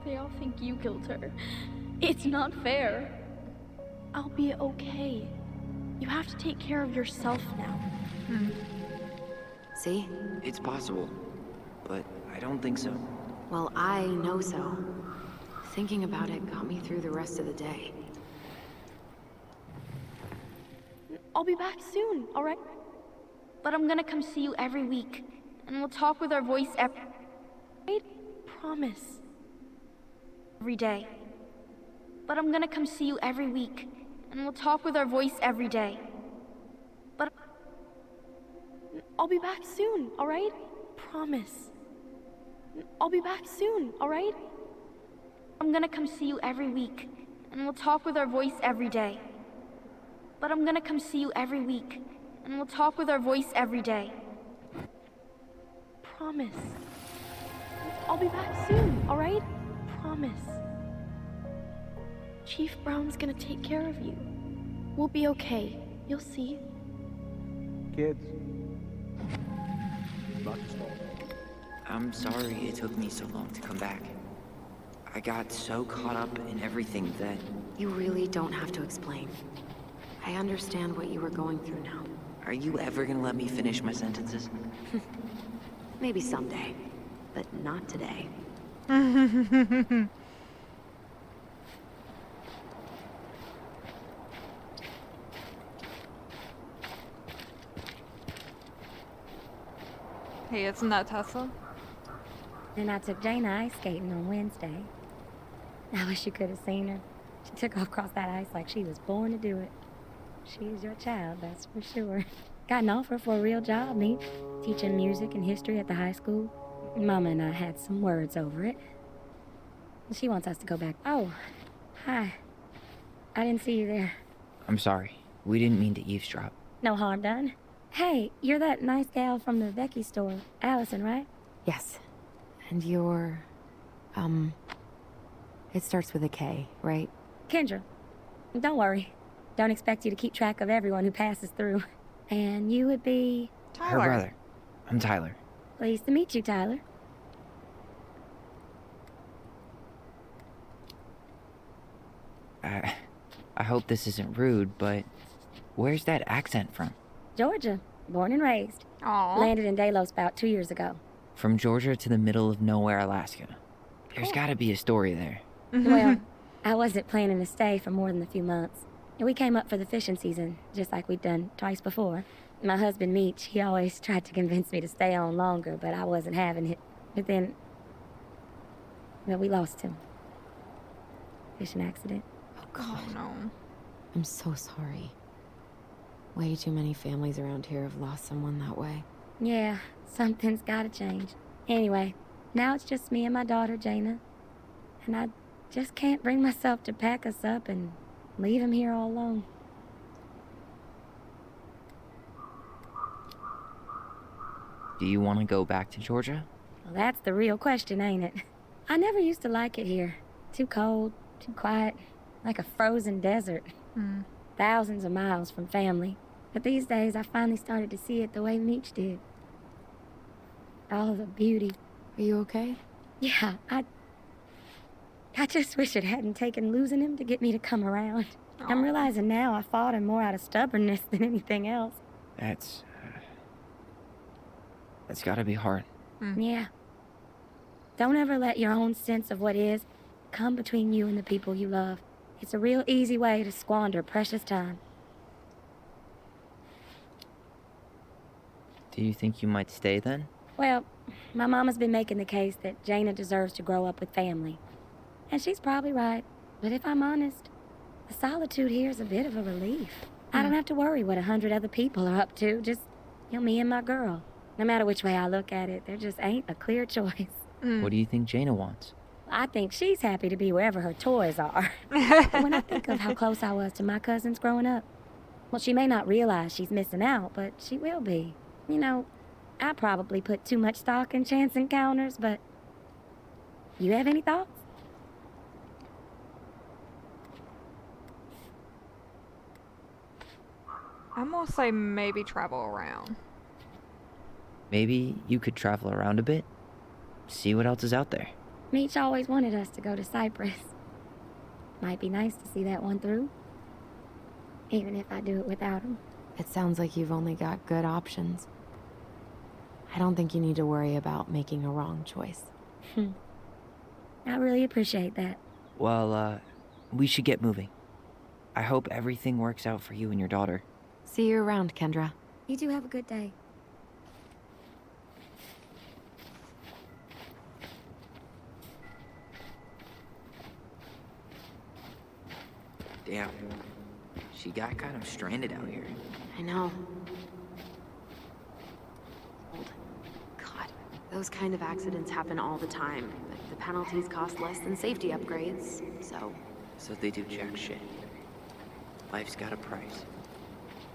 They all think you killed her. It's not fair. I'll be okay. You have to take care of yourself now. See? It's possible, but I don't think so. Well, I know so. Thinking about it got me through the rest of the day. I'll be back soon, alright? But I'm gonna come see you every week, and we'll talk with our voice every... Promise. Every day. But I'm gonna come see you every week, and we'll talk with our voice every day. But... I'll be back soon, alright? Promise. I'll be back soon, alright? I'm gonna come see you every week, and we'll talk with our voice every day. But I'm gonna come see you every week, and we'll talk with our voice every day. Promise. I'll be back soon, alright? Promise. Chief Brown's gonna take care of you. We'll be okay. You'll see. Kids. Not to stop. I'm sorry it took me so long to come back. I got so caught up in everything that... You really don't have to explain. I understand what you were going through now. Are you ever gonna let me finish my sentences? Maybe someday, but not today. Hey, isn't that Tessa? And I took Jaina ice skating on Wednesday. I wish you could have seen her. She took off across that ice like she was born to do it. She's your child, that's for sure. Got an offer for a real job, me, teaching music and history at the high school. Mama and I had some words over it. She wants us to go back. Oh, hi. I didn't see you there. I'm sorry. We didn't mean to eavesdrop. No harm done. Hey, you're that nice gal from the Becky store, Allison, right? Yes. And you're... It starts with a K, right? Kendra. Don't worry. Don't expect you to keep track of everyone who passes through. And you would be... Tyler. Her brother. I'm Tyler. Pleased to meet you, Tyler. I hope this isn't rude, but where's that accent from? Georgia. Born and raised. Aw. Landed in Delos about 2 years ago. From Georgia to the middle of nowhere, Alaska. There's gotta be a story there. Well, I wasn't planning to stay for more than a few months. We came up for the fishing season, just like we'd done twice before. My husband, Meech, he always tried to convince me to stay on longer, but I wasn't having it. But then... Well, we lost him. Fishing accident. Oh, God. Oh, no. I'm so sorry. Way too many families around here have lost someone that way. Yeah, something's gotta change. Anyway, now it's just me and my daughter, Jaina. And I just can't bring myself to pack us up and leave him here all alone. Do you want to go back to Georgia? Well, that's the real question, ain't it? I never used to like it here. Too cold, too quiet, like a frozen desert. Thousands of miles from family. But these days, I finally started to see it the way Meech did. All the beauty. Are you okay? Yeah, I just wish it hadn't taken losing him to get me to come around. I'm realizing now I fought him more out of stubbornness than anything else. That's gotta be hard. Yeah. Don't ever let your own sense of what is come between you and the people you love. It's a real easy way to squander precious time. Do you think you might stay then? Well, my mama's been making the case that Jaina deserves to grow up with family. And she's probably right. But if I'm honest, the solitude here is a bit of a relief. I don't have to worry what 100 other people are up to. Just, me and my girl. No matter which way I look at it, there just ain't a clear choice. What do you think Jaina wants? I think she's happy to be wherever her toys are. But when I think of how close I was to my cousins growing up, well, she may not realize she's missing out, but she will be. I probably put too much stock in chance encounters, but... You have any thoughts? I'm gonna say maybe travel around. Maybe you could travel around a bit? See what else is out there. Meech always wanted us to go to Cyprus. Might be nice to see that one through. Even if I do it without him. It sounds like you've only got good options. I don't think you need to worry about making a wrong choice. I really appreciate that. Well, we should get moving. I hope everything works out for you and your daughter. See you around, Kendra. You two have a good day. Damn. She got kind of stranded out here. I know. Old. God, those kind of accidents happen all the time. But the penalties cost less than safety upgrades, so... So they do jack shit. Life's got a price.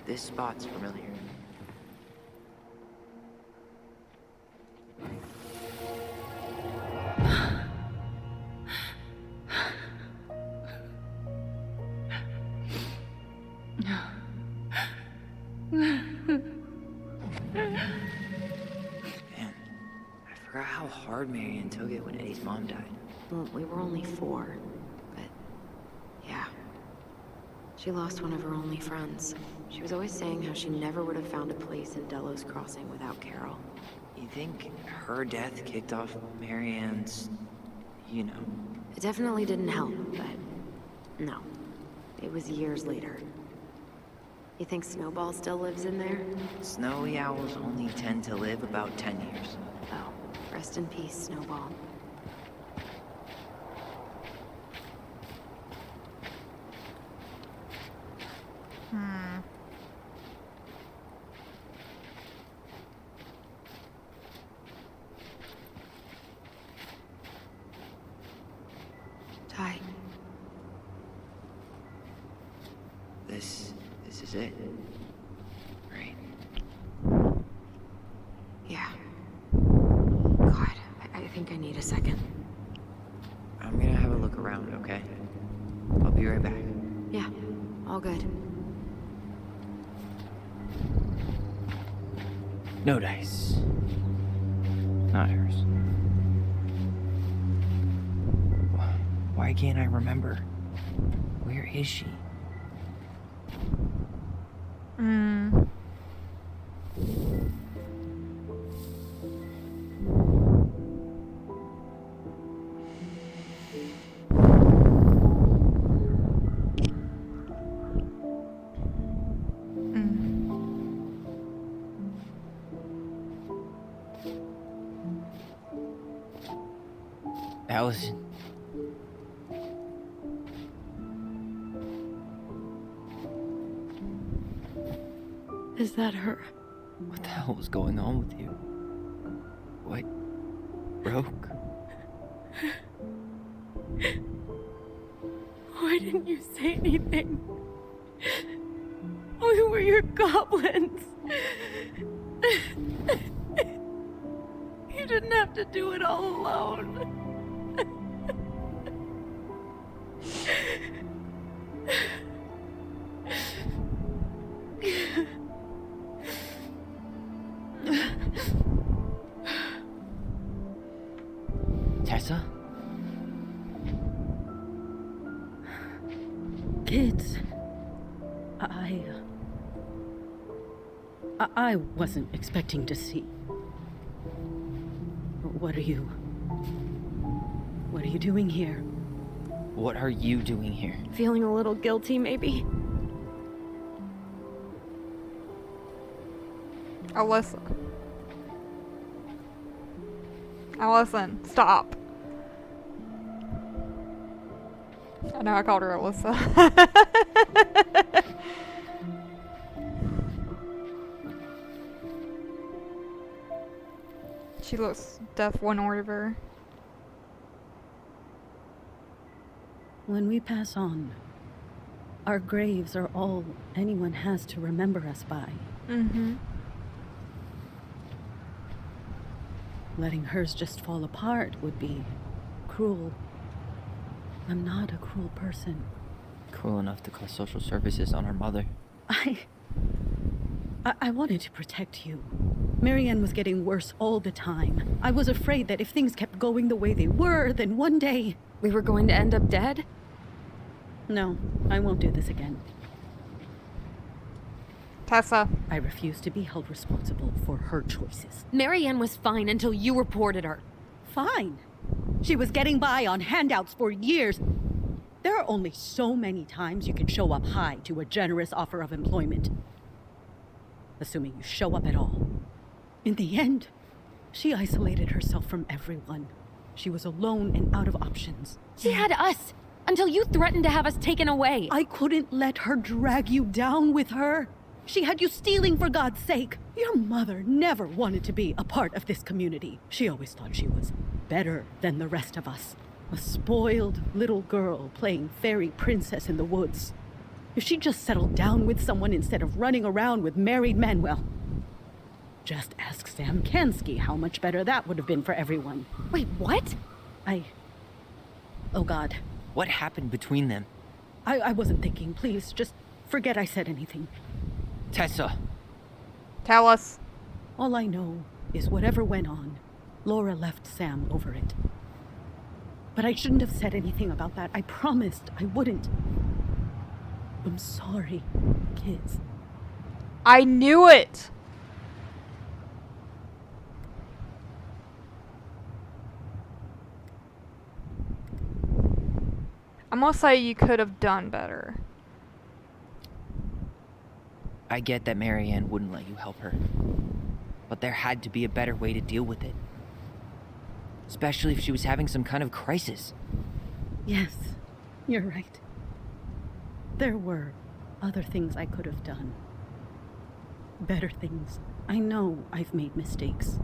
This spot's familiar. Man, I forgot how hard Marianne took it when Eddie's mom died. Well, we were only 4, but... yeah. She lost one of her only friends. She was always saying how she never would have found a place in Delos Crossing without Carol. You think her death kicked off Marianne's, you know? It definitely didn't help, but... no. It was years later. You think Snowball still lives in there? Snowy owls only tend to live about 10 years. Oh, rest in peace, Snowball. Ty. This is it. Right? Yeah. God, I think I need a second. I'm gonna have a look around, okay? I'll be right back. Yeah, all good. No dice. Not hers. Why can't I remember? Where is she? Allison. Is that her? What the hell was going on with you? What broke? Why didn't you say anything? We were your goblins. You didn't have to do it all alone. Tessa? Kids, I wasn't expecting to see. What are you doing here? What are you doing here? Feeling a little guilty, maybe? Alyssa. Allison, stop. I know I called her Alyssa. She looks deaf one order. When we pass on, our graves are all anyone has to remember us by. Mm-hmm. Letting hers just fall apart would be cruel. I'm not a cruel person. Cruel enough to call social services on her mother. I wanted to protect you. Marianne was getting worse all the time. I was afraid that if things kept going the way they were, then one day... We were going to end up dead? No, I won't do this again. Tessa. I refuse to be held responsible for her choices. Marianne was fine until you reported her. Fine. She was getting by on handouts for years. There are only so many times you can show up high to a generous offer of employment. Assuming you show up at all. In the end, she isolated herself from everyone. She was alone and out of options. She had us until you threatened to have us taken away. I couldn't let her drag you down with her. She had you stealing for God's sake. Your mother never wanted to be a part of this community. She always thought she was better than the rest of us. A spoiled little girl playing fairy princess in the woods. If she just settled down with someone instead of running around with married men, well, just ask Sam Kansky how much better that would have been for everyone. Wait, what? Oh God. What happened between them? I wasn't thinking. Please, just forget I said anything. Tessa! Tell us. All I know is whatever went on, Laura left Sam over it. But I shouldn't have said anything about that. I promised I wouldn't. I'm sorry, kids. I knew it! I'm gonna say you could have done better. I get that Marianne wouldn't let you help her. But there had to be a better way to deal with it. Especially if she was having some kind of crisis. Yes, you're right. There were other things I could have done. Better things. I know I've made mistakes.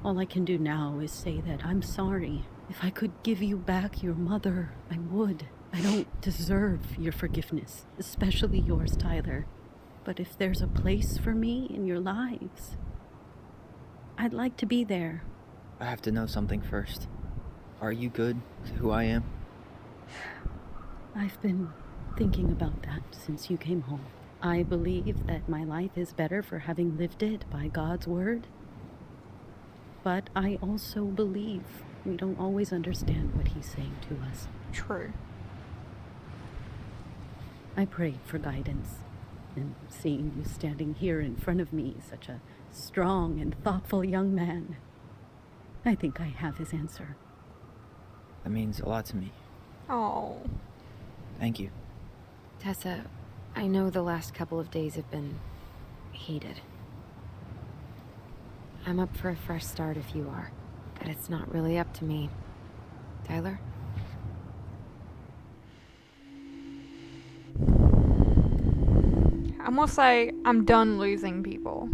All I can do now is say that I'm sorry. If I could give you back your mother, I would. I don't deserve your forgiveness, especially yours, Tyler. But if there's a place for me in your lives, I'd like to be there. I have to know something first. Are you good with who I am? I've been thinking about that since you came home. I believe that my life is better for having lived it by God's word. But I also believe we don't always understand what he's saying to us. True. I prayed for guidance, and seeing you standing here in front of me, such a strong and thoughtful young man, I think I have his answer. That means a lot to me. Oh. Thank you. Tessa, I know the last couple of days have been heated. I'm up for a fresh start if you are, but it's not really up to me. Tyler? I'm gonna say I'm done losing people.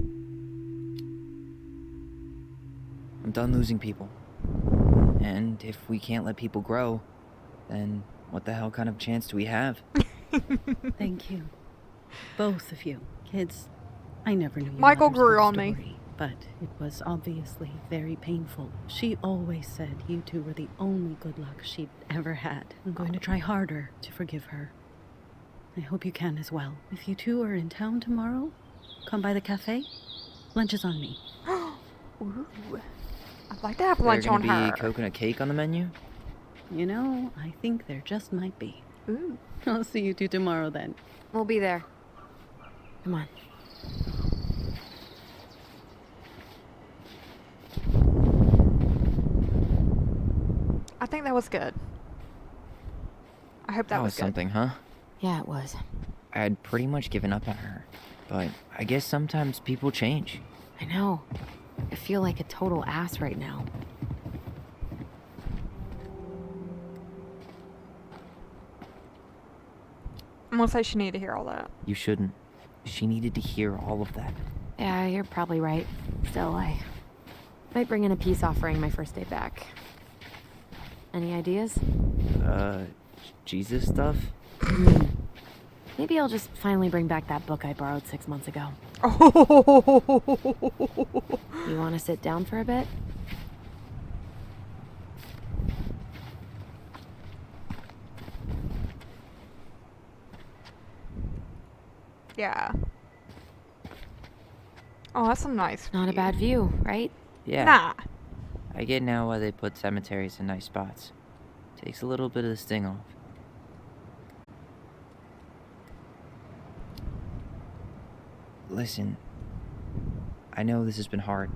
I'm done losing people. And if we can't let people grow, then what the hell kind of chance do we have? Thank you. Both of you. Kids, I never knew your Michael mother's grew whole on me. story, but it was obviously very painful. She always said you two were the only good luck she'd ever had. I'm going to try harder to forgive her. I hope you can as well. If you two are in town tomorrow, come by the cafe. Lunch is on me. Ooh. I'd like to have lunch There's on gonna her. be coconut cake on the menu? You know, I think there just might be. Ooh. I'll see you two tomorrow then. We'll be there. Come on. I think that was good. I hope that was good. something, huh? Yeah, it was. I had pretty much given up on her. But I guess sometimes people change. I know. I feel like a total ass right now. I'm gonna say she needed to hear all that. You shouldn't. She needed to hear all of that. Yeah, you're probably right. Still, I might bring in a peace offering my first day back. Any ideas? Jesus stuff? Maybe I'll just finally bring back that book I borrowed 6 months ago. You want to sit down for a bit? Yeah. Oh, that's a nice Not a bad view, right? Yeah. Nah. I get now why they put cemeteries in nice spots. Takes a little bit of the sting off. Listen, I know this has been hard.